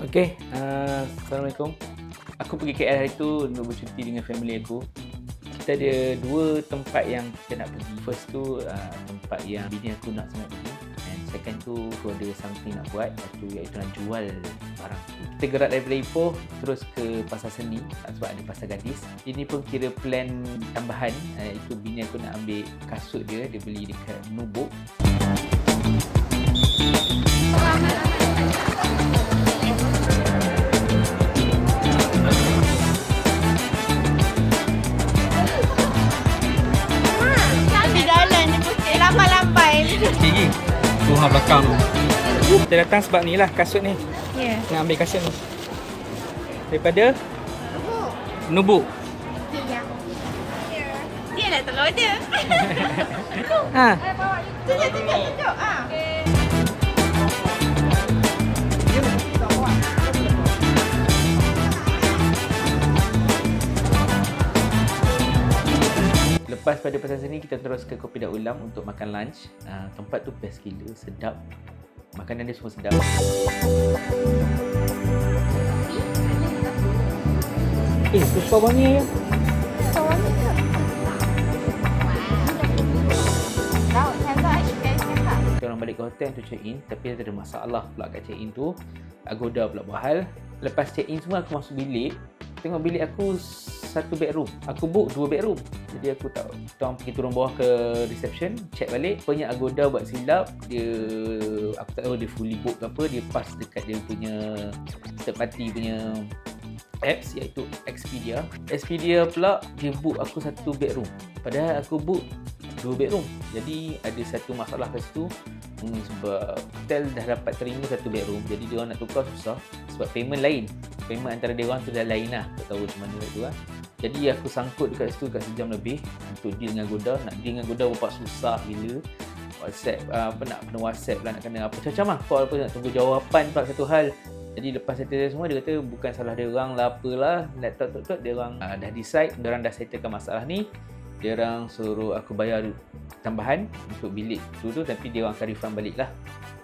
Assalamualaikum. Aku pergi KL hari tu untuk bercuti dengan family aku. Kita ada dua tempat yang kita nak pergi. First tu tempat yang bini aku nak sangat pergi. And second tu ada something nak buat, iaitu nak jual barang tu. Kita gerak daripada Ipoh terus ke Pasar Seni sebab ada Pasar Gadis. Ini pun kira plan tambahan, iaitu bini aku nak ambil kasut dia beli dekat Nubuk. Gigi, Tuhan belakang. Kita datang sebab ni lah kasut ni. Ya. Nak ambil kasut ni. Daripada Nubuk. Ya. Dia nak telur dia. Ha. Tunjuk. Lepas pada Pasar Seni, kita terus ke Kopi Dak Ulam untuk makan lunch. Tempat tu best gila, sedap. Makanan dia semua sedap. Puspa wangi ya. Kita orang balik ke hotel untuk check in, tapi ada masalah pula kat check in tu. Agoda pula buat hal. Lepas check in semua, aku masuk bilik. Tengok bilik aku satu bedroom. Aku book 2 bedroom. Jadi aku tak, kita orang pergi turun bawah ke reception, check balik. Rupanya Agoda buat silap. Aku tak tahu dia fully book ke apa. Dia pass dekat dia punya third party punya apps, iaitu Expedia. Expedia pula dia book aku satu bedroom, padahal aku book 2 bedroom. Jadi ada satu masalah kat situ. Sebab hotel dah dapat terima satu bedroom, jadi dia orang nak tukar susah sebab payment lain. Payment antara dia orang tu dah lain lah. Tak tahu macam mana tu lah. Jadi aku sangkut dekat situ kat sejam lebih untuk deal dengan Agoda. Nak deal dengan Agoda berapa susah gila. WhatsApp, nak kena WhatsApp lah, nak kena apa macam-macam lah. Call apa, nak tunggu jawapan pula satu hal. Jadi lepas settle semua, dia kata bukan salah dia orang lah, apalah. Laptop dia orang dah decide, dia orang dah settlekan masalah ni. Dia orang suruh aku bayar tambahan untuk bilik tu, tapi dia orang akan refund balik lah.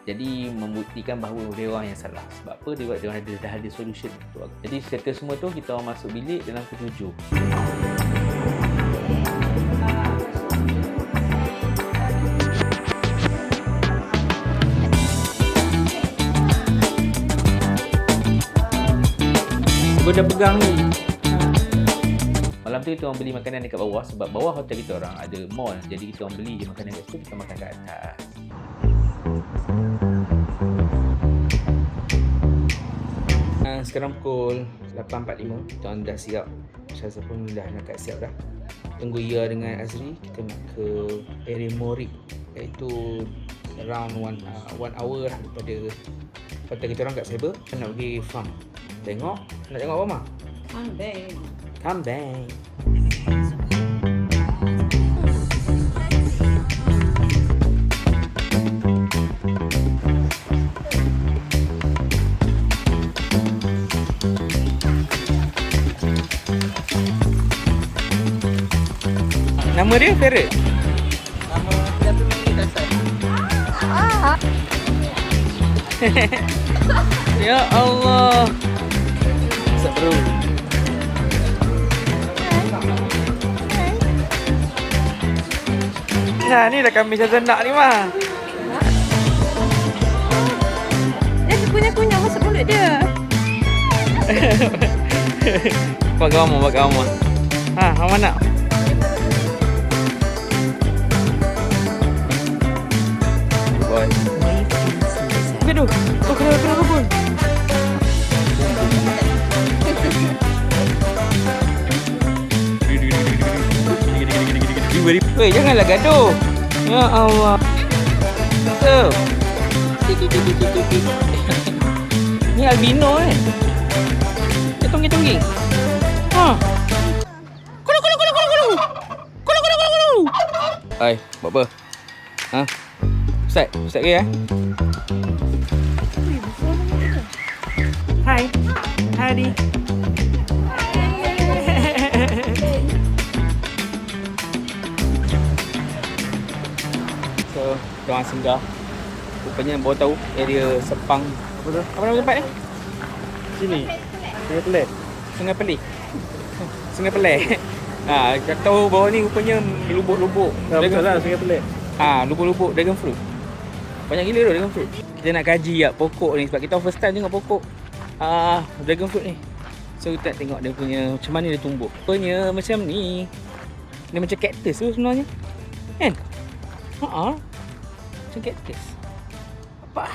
Jadi membuktikan bahawa dia orang yang salah. Sebab apa? Dia orang dah ada solution untuk aku. Jadi settle semua tu, kita orang masuk bilik dalam ke-7. Gua dah pegang ni. Malam tu kita orang beli makanan dekat bawah sebab bawah hotel kita orang ada mall. Jadi kita orang beli je makanan kat situ, kita makan kat atas. Sekarang pukul 8.45. Kita orang dah siap. Syazah pun dah nak kat siap dah. Tunggu Ia dengan Azri. Kita nak ke area Morik, iaitu around 1 hour lah daripada hotel kita orang kat Cyber. Kita nak pergi farm. Tengok. Nak tengok apa, Ma? Kambing. Nama dia Ferret? Nama dia pemilik dasar. Ya Allah. Seru. Nah, ni dah kambing Syazah nak ni, Ma. Dia kunyah-kunyah masuk mulut dia. Buat gambar. Ha, Mama nak. Boy. Aduh, kena kebun. Weh, janganlah gaduh. Ya Allah. So. Ni albino kan? Dia tungging-tungging. Ha. Kulu. Hai, buat apa? Ha? Ustaz ke ya? Hai. Hari. So, diorang singgah. Rupanya baru tahu area Sepang. Apa tu? Apa nama tempat ni? Sini. Sungai Pelik. Sungai Pelik. Kau tahu bawah ni rupanya lubuk-lubuk. Betul lah, Sungai Pelik. Lubuk-lubuk dragon fruit. Banyak gila tu dragon fruit. Kita nak kaji pokok ni sebab kita first time tengok pokok dragon fruit ni. So kita nak tengok dia punya macam mana dia tumbuh. Rupanya macam ni. Dia macam cactus tu sebenarnya. Kan? Macam cactus. Apa?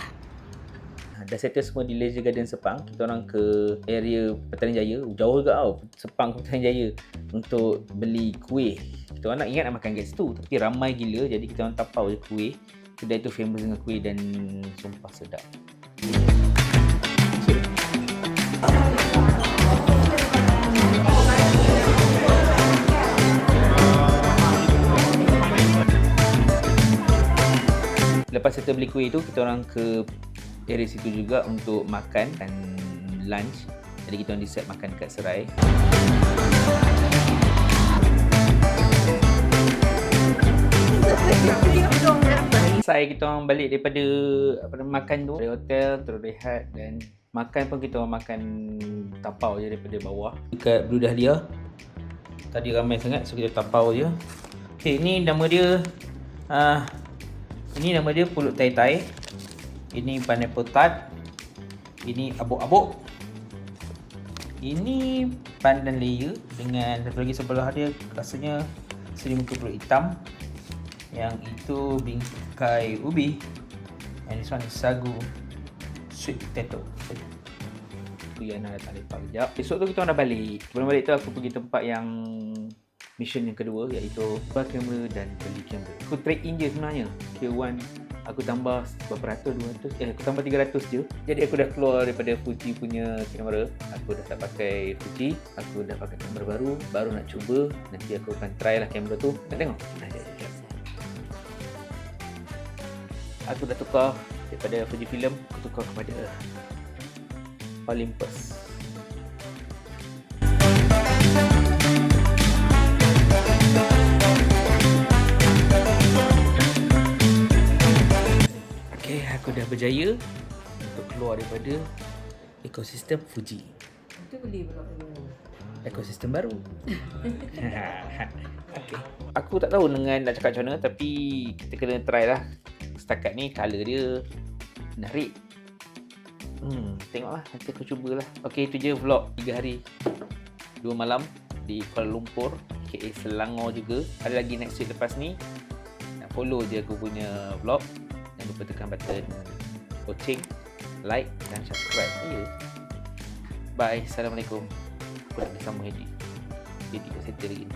Dah settle semua di Leisure Garden Sepang. Kita orang ke area Petaling Jaya. Jauh juga tau, Sepang ke Petaling Jaya, untuk beli kuih. Kita orang nak ingat nak makan kat situ, tapi ramai gila. Jadi kita orang tapau je kuih. Kedai tu famous dengan kuih dan sumpah sedap. Lepas kita beli kuih tu, kita orang ke area situ juga untuk makan dan lunch. Jadi kita orang decide makan dekat Serai. Selesai kita orang balik daripada makan tu, dari hotel terus rehat, dan makan pun kita orang makan tapau je daripada bawah dekat Blue Dahlia. Tadi ramai sangat, so kita tapau je. Okay, ni nama dia pulut tai-tai. Ini pineapple tart. Ini abuk-abuk. Ini pandan layer dengan satu lagi sebelah dia rasanya selimut pulut hitam. Yang itu bingkai ubi. And this one is sagu sweet potato. Tu yang nak datang lepak kejap. Esok tu kita orang dah balik. Sebelum balik tu aku pergi tempat yang mission yang kedua, iaitu buat kamera dan beli kamera. Aku trade in je sebenarnya. Tier 1 aku tambah berapa ratus, 200, aku tambah 300 je. Jadi aku dah keluar daripada Fuji punya kamera. Aku dah tak pakai Fuji, aku dah pakai kamera baru nak cuba. Nanti aku akan try lah kamera tu. Nak tengok? Jap. Aku dah tukar daripada Fujifilm, aku tukar kepada Olympus. Aku dah berjaya untuk keluar daripada ekosistem Fuji. Itu boleh pula. Ekosistem baru. Okay. Aku tak tahu dengan nak cakap macam mana, tapi kita kena try lah. Setakat ni colour dia menarik. Tengoklah, nanti aku cubalah. Okay, itu je vlog 3 hari 2 malam di Kuala Lumpur, aka Selangor juga. Ada lagi next week lepas ni. Nak follow je aku punya vlog. Jangan lupa tekan button watching, like dan subscribe. Bye. Assalamualaikum. Aku nak bersama Hedi. Hedi kat settle lagi.